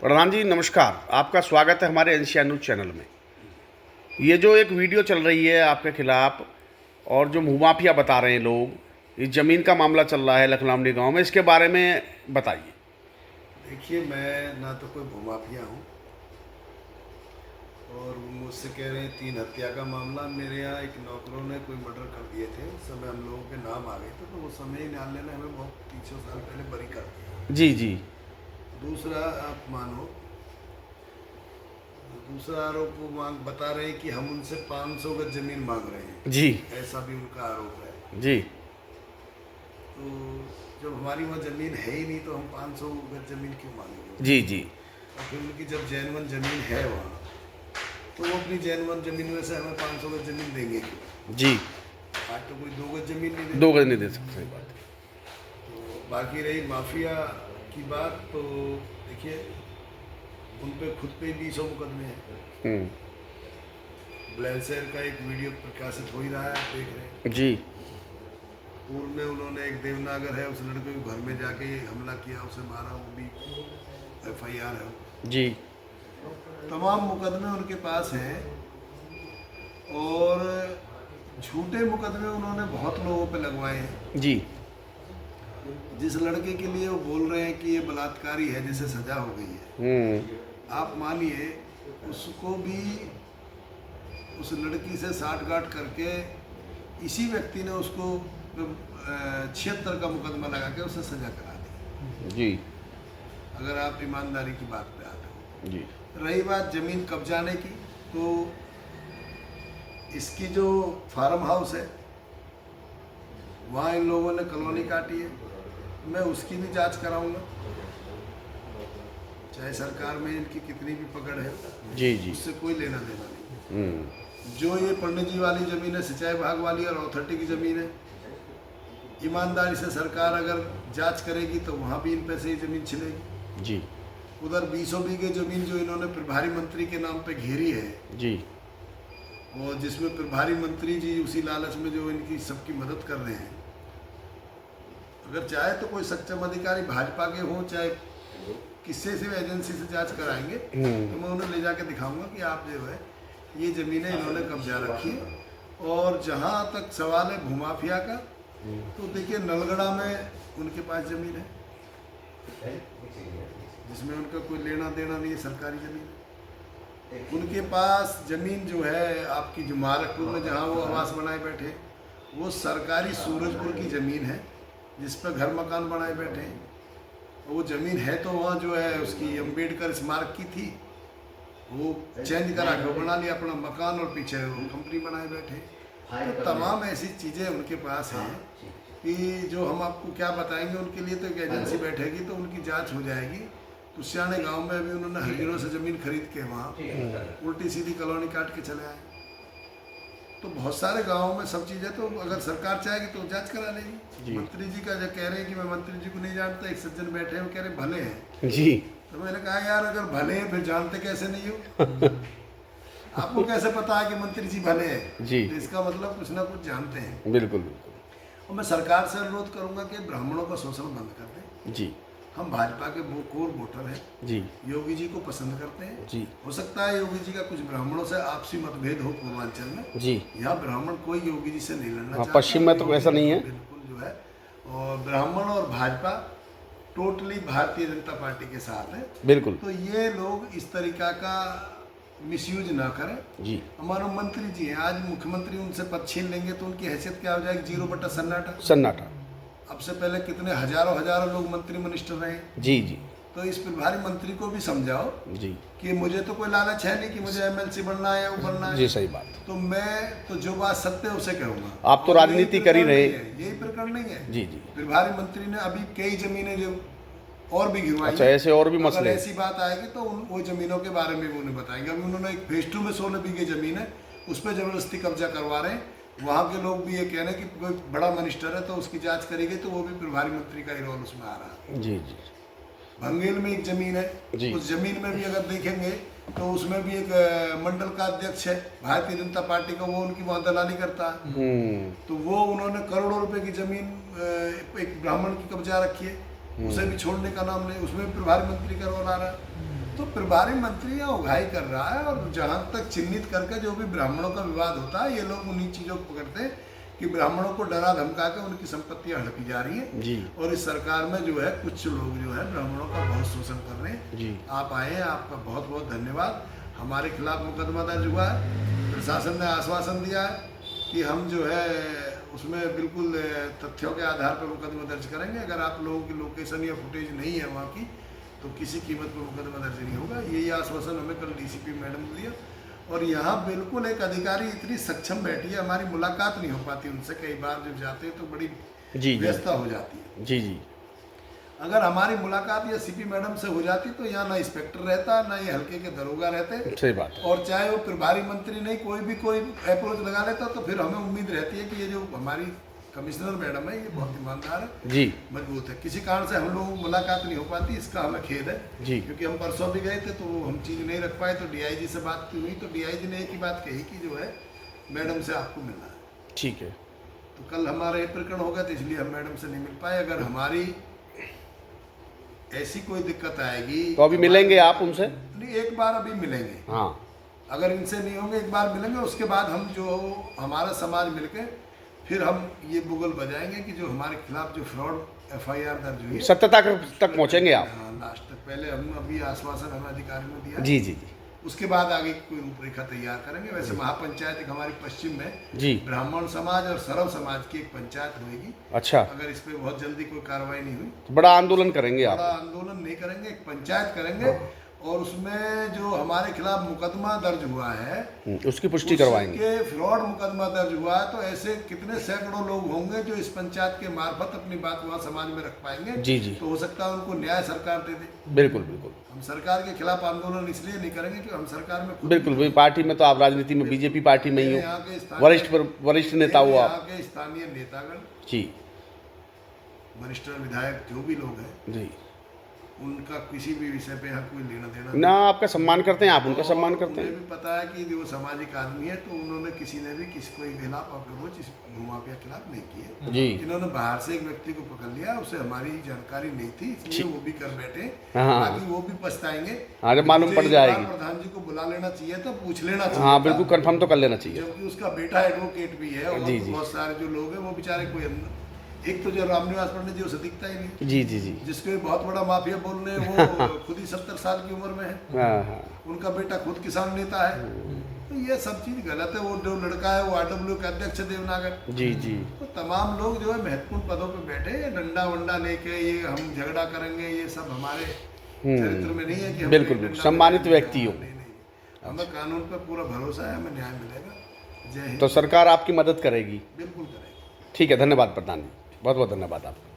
प्रधान जी नमस्कार, आपका स्वागत है हमारे एनसीआर न्यूज़ चैनल में। ये जो एक वीडियो चल रही है आपके खिलाफ और जो भूमाफिया बता रहे हैं लोग, इस ज़मीन का मामला चल रहा है लखनऊ गांव में, इसके बारे में बताइए। देखिए, मैं ना तो कोई भूमाफिया हूँ और वो मुझसे कह रहे हैं 3 हत्या का मामला। मेरे यहाँ एक नौकरों ने कोई मर्डर कर दिए थे, उस समय हम लोगों के नाम आ गए थे, तो वो समय ही न्यायालय ने हमें बहुत 300 साल पहले बरी कर दिया। जी जी। दूसरा आप मानो, दूसरा आरोप वो बता रहे हैं कि हम उनसे 500 गज जमीन मांग रहे हैं। जी ऐसा भी उनका आरोप है। जी। तो जब हमारी वहाँ ज़मीन है ही नहीं तो हम 500 गज जमीन क्यों मांगेंगे? जी जी। और फिर उनकी जब जैनवन ज़मीन है वहाँ, तो वो अपनी जैनवन ज़मीन में से हमें 500 गज जमीन देंगे क्यों? जी। आज तो कोई 2 गज जमीन नहीं 2 देते। गज नहीं दे सकते, सही बात है। तो बाकी रही माफिया की बात, तो देखिए उन पे खुद पे ही 200 मुकदमे हैं। ब्लैंसर का एक वीडियो प्रकाशित हो ही रहा है, आप देख रहे हैं। जी पूर्व में उन्होंने एक देवनागर है, उस लड़के को घर में जाके हमला किया, उसे मारा, वो भी FIR है। जी। तमाम मुकदमे उनके पास हैं और झूठे मुकदमे उन्होंने बहुत लोगों पे लगवाए हैं। जी जिस लड़के के लिए वो बोल रहे हैं कि ये बलात्कारी है, जिसे सजा हो गई है, आप मानिए उसको भी उस लड़की से साठगांठ करके इसी व्यक्ति ने उसको 76 का मुकदमा लगा के उसे सजा करा दी। जी अगर आप ईमानदारी की बात पे आते हो। जी। रही बात जमीन कब्जाने की, तो इसकी जो फार्म हाउस है वहाँ इन लोगों ने कॉलोनी काटी है, मैं उसकी भी जांच कराऊंगा, चाहे सरकार में इनकी कितनी भी पकड़ है। जी जी। उससे कोई लेना देना नहीं। जो ये पंडित जी वाली ज़मीन है, सिंचाई विभाग वाली और अथॉरिटी की ज़मीन है, ईमानदारी से सरकार अगर जांच करेगी तो वहाँ भी इन पैसे ही ज़मीन छिलेगी। जी उधर 20 बीघे ज़मीन जो इन्होंने प्रभारी मंत्री के नाम पे घेरी है, जी। और जिसमें प्रभारी मंत्री जी उसी लालच में जो इनकी सबकी मदद कर रहे हैं, अगर चाहे तो कोई सक्षम अधिकारी भाजपा के हों चाहे किसी से भी एजेंसी से जांच कराएंगे, तो मैं उन्हें ले जाके दिखाऊंगा कि आप जो है ये ज़मीनें इन्होंने कब्जा रखी है। और जहाँ तक सवाल है भूमाफिया का, तो देखिए नलगढ़ा में उनके पास ज़मीन है जिसमें उनका कोई लेना देना नहीं है, सरकारी ज़मीन है। उनके पास ज़मीन जो है आपकी जो मारकपुर में जहाँ वो आवास बनाए बैठे, वो सरकारी सूरजपुर की ज़मीन है जिस पर घर मकान बनाए बैठे हैं। वो ज़मीन है तो वहाँ जो है उसकी अम्बेडकर स्मारक की थी, वो चेंज करा के बना लिया अपना मकान और पीछे वो कंपनी बनाए बैठे। तो तमाम ऐसी चीज़ें उनके पास हैं कि जो हम आपको क्या बताएंगे। उनके लिए तो एक एजेंसी बैठेगी तो उनकी जांच हो जाएगी। तो सियाने गांव में अभी उन्होंने हजीरों से ज़मीन खरीद के वहाँ उल्टी सीधी कॉलोनी काट के चले आए। तो बहुत सारे गांवों में सब चीज़ें, तो अगर सरकार चाहेगी तो जांच करा लेगी। मंत्री जी का जो कह रहे हैं कि मैं मंत्री जी को नहीं जानता, एक सज्जन बैठे हैं वो कह रहे भले हैं जी। तो मैंने कहा यार अगर भले हैं फिर जानते कैसे नहीं हो? आपको कैसे पता है कि मंत्री जी भले हैं? जी। तो इसका मतलब कुछ ना कुछ जानते हैं। बिल्कुल बिल्कुल। और मैं सरकार से अनुरोध करूंगा कि ब्राह्मणों का शोषण बंद कर दें। जी हम भाजपा के कोर वोटर हैं, जी योगी जी को पसंद करते हैं। जी हो सकता है योगी जी का कुछ ब्राह्मणों से आपसी मतभेद हो पूर्वांचल में, जी। यहाँ ब्राह्मण कोई योगी जी से नहीं लड़ना हाँ, चाहता। पश्चिम में तो ऐसा नहीं है। बिल्कुल जो है, और ब्राह्मण और भाजपा टोटली भारतीय जनता पार्टी के साथ है। बिल्कुल। तो ये लोग इस तरीका का मिसयूज ना करें। जी। हमारे मंत्री जी हैं, आज मुख्यमंत्री उनसे पद छीन लेंगे तो उनकी हैसियत क्या हो जाएगी? 0 बटा सन्नाटा। सन्नाटा। अब से पहले कितने हजारों लोग मंत्री मिनिस्टर रहे। जी जी तो इस प्रभारी मंत्री को भी समझाओ जी कि मुझे तो कोई लालच है नहीं कि मुझे MLC बनना है या वो बनना है। जी, सही बात। तो मैं तो जो बात सत्य है उसे कहूँगा। आप तो राजनीति कर ही रहे। यही प्रकरण नहीं है। जी जी। प्रभारी मंत्री ने अभी कई जमीनें जो और भी गिरवाई। अच्छा, ऐसे और भी अगर मसले। ऐसी बात आएगी तो वो जमीनों के बारे में भी उन्हें बताएंगे। अभी उन्होंने एक फेज 2 में 16 बीघे जमीन है, उस पर जबरदस्ती कब्जा करवा रहे हैं। वहाँ के लोग भी ये कह रहे हैं कि कोई बड़ा मिनिस्टर है तो उसकी जांच करेगी, तो वो भी प्रभारी मंत्री का ही रोल उसमें आ रहा है। जी जी। भंगेल में एक जमीन है, जी। उस जमीन में भी अगर देखेंगे तो उसमें भी एक मंडल का अध्यक्ष है भारतीय जनता पार्टी का, वो उनकी वहाँ दलाली करता है। तो वो उन्होंने करोड़ों रुपए की जमीन एक ब्राह्मण की कब्जा रखी है, उसे भी छोड़ने का नाम नहीं, उसमें भी प्रभारी मंत्री का रोल आ रहा है। तो प्रभारी मंत्री यहाँ उघाई कर रहा है, और जहाँ तक चिन्हित करके जो भी ब्राह्मणों का विवाद होता है, ये लोग उन्हीं चीज़ों को पकड़ते हैं कि ब्राह्मणों को डरा धमका के उनकी संपत्तियां हड़पी जा रही हैं जी। और इस सरकार में जो है कुछ लोग जो है ब्राह्मणों का बहुत शोषण कर रहे हैं जी। आप आए हैं, आपका बहुत बहुत धन्यवाद। हमारे खिलाफ मुकदमा दर्ज हुआ है, प्रशासन ने आश्वासन दिया है कि हम जो है उसमें बिल्कुल तथ्यों के आधार पर मुकदमा दर्ज करेंगे। अगर आप लोगों की लोकेशन या फुटेज नहीं है वहाँ की तो किसी कीमत पर मुकदमा दर्ज नहीं होगा। यही आश्वासन हमें कल डीसीपी मैडम ने दिया। और यहाँ बिल्कुल एक अधिकारी इतनी सक्षम बैठी है, हमारी मुलाकात नहीं हो पाती उनसे, कई बार जब जाते हैं तो बड़ी व्यस्तता हो जाती है। जी जी। अगर हमारी मुलाकात या सीपी मैडम से हो जाती तो यहाँ ना इंस्पेक्टर रहता, ना ये हल्के के दरोगा रहते। सही बात है। और चाहे वो प्रभारी मंत्री नहीं कोई अप्रोच लगा लेता तो फिर हमें उम्मीद रहती है कि ये जो हमारी कमिश्नर मैडम है ये बहुत ईमानदार है जी, मजबूत है। किसी कारण से हम लोगों को मुलाकात नहीं हो पाती, इसका हमें खेद है जी। क्योंकि हम परसों भी गए थे तो हम चीज़ नहीं रख पाए। तो डीआईजी से बात की हुई तो डीआईजी ने एक ही बात कही कि जो है मैडम से आपको मिलना है। ठीक है। तो कल हमारा ये प्रकरण होगा तो इसलिए हम मैडम से नहीं मिल पाए। अगर हमारी ऐसी कोई दिक्कत आएगी तो अभी मिलेंगे आप उनसे? नहीं, एक बार अभी मिलेंगे। हाँ, अगर इनसे नहीं होंगे एक बार मिलेंगे, उसके बाद हम जो हमारा समाज मिलके फिर हम ये बुगल बजाएंगे कि जो हमारे खिलाफ जो फ्रॉड एफआईआर दर्ज हुई है सत्यता तक पहुंचेंगे आप? हाँ, लास्ट तक। पहले हम अभी आश्वासन हमें अधिकारी ने दिया जी जी जी। उसके बाद आगे कोई रूपरेखा तैयार करेंगे। वैसे महापंचायत एक हमारी पश्चिम में जी, ब्राह्मण समाज और सर्व समाज की एक पंचायत होगी। अच्छा। अगर इस पे बहुत जल्दी कोई कार्रवाई नहीं हुई तो बड़ा आंदोलन करेंगे आप? बड़ा आंदोलन नहीं करेंगे, एक पंचायत करेंगे और उसमें जो हमारे खिलाफ मुकदमा दर्ज हुआ है उसकी पुष्टि करवाएंगे। उसके फ्रॉड मुकदमा दर्ज हुआ है तो ऐसे कितने सैकड़ों लोग होंगे जो इस पंचायत के मार्फत अपनी बात वहाँ समाज में रख पाएंगे। जी जी, तो हो सकता है उनको न्याय सरकार दे दे। बिल्कुल बिल्कुल। हम सरकार के खिलाफ आंदोलन इसलिए नहीं करेंगे कि हम सरकार में बिल्कुल भाई, पार्टी में तो आप राजनीति में बीजेपी पार्टी में ही यहाँ के हो, वरिष्ठ नेता हो आप। यहाँ के स्थानीय नेतागण जी, वरिष्ठ विधायक जो भी लोग हैं जी, उनका किसी भी विषय पे यहाँ कोई लेना देना ना आपका सम्मान करते हैं, आप उनका सम्मान करते उन्हें हैं। भी पता है कि जो सामाजिक आदमी है तो उन्होंने किसी ने भी किसी को खिलाफ अप्रोच इस भूमाफिया के खिलाफ नहीं किए। जी, इन्होंने बाहर से एक व्यक्ति को पकड़ लिया, उसे हमारी जानकारी नहीं थी इसलिए वो भी कर बैठे। हाँ। ताकि वो भी पछताएंगे। हाँ, जब मालूम पड़ मुझे एक बार जाएगी। प्रधान जी को बुला लेना चाहिए था, पूछ लेना चाहिए हाँ था। बिल्कुल, कंफर्म तो कर लेना चाहिए। जबकि उसका बेटा एडवोकेट भी है और जी, जी। बहुत सारे जो लोग हैं वो बेचारे कोई एक तो जो रामनिवास पंडित जी उसे दिखता ही नहीं, जी जी जी। जिसको बहुत बड़ा माफिया बोल रहे हैं वो खुद ही 70 साल की उम्र में है। हाँ हाँ, उनका बेटा खुद किसान नेता है। तो ये सब चीज़ गलत है। वो जो लड़का है वो आरडब्ल्यू का अध्यक्ष है देवनागर। जी जी। तो तमाम लोग जो है महत्वपूर्ण पदों पे बैठे हैं, डंडा वंडा लेके ये हम झगड़ा करेंगे, ये सब हमारे चरित्र में नहीं है कि हम बिल्कुल डंडा बिल्कुल, सम्मानित लेके- व्यक्ति हो। नहीं नहीं, हमें कानून पर पूरा भरोसा है, हमें न्याय मिलेगा। जय हिंद। तो सरकार आपकी मदद करेगी? बिल्कुल करेगी। ठीक है, धन्यवाद प्रधान जी, बहुत बहुत धन्यवाद आपका।